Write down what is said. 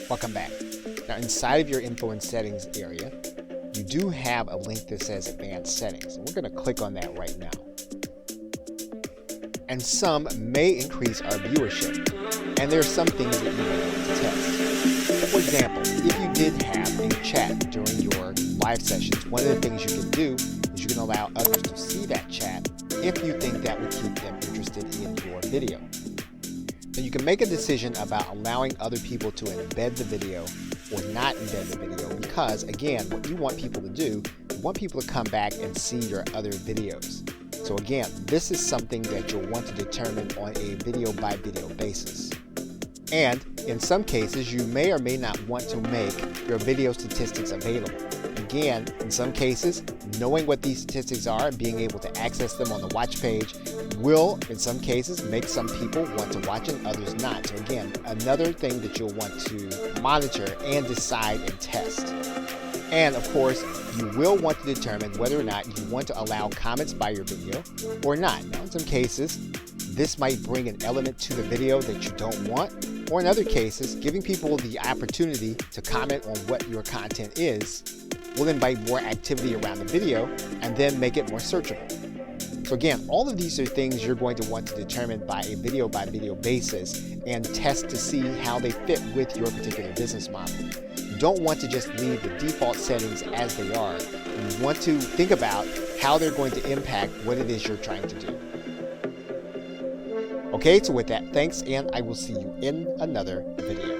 Welcome back. Now inside of your info and settings area, you do have a link that says advanced settings. And we're going to click on that right now. And some may increase our viewership. And there are some things that you may want to test. For example, if you did have a chat during your live sessions, one of the things you can do is you can allow others to see that chat if you think that would keep them interested in your video. Now you can make a decision about allowing other people to embed the video or not embed the video because, again, what you want people to do, you want people to come back and see your other videos. So again, this is something that you'll want to determine on a video by video basis. And in some cases, you may or may not want to make your video statistics available. Again, in some cases, knowing what these statistics are and being able to access them on the watch page will, in some cases, make some people want to watch and others not. So again, another thing that you'll want to monitor and decide and test. And of course, you will want to determine whether or not you want to allow comments by your video or not. Now, in some cases, this might bring an element to the video that you don't want, or in other cases, giving people the opportunity to comment on what your content is will invite more activity around the video and then make it more searchable. So again, all of these are things you're going to want to determine by video basis and test to see how they fit with your particular business model. You don't want to just leave the default settings as they are. You want to think about how they're going to impact what it is you're trying to do. Okay, so with that, thanks, and I will see you in another video.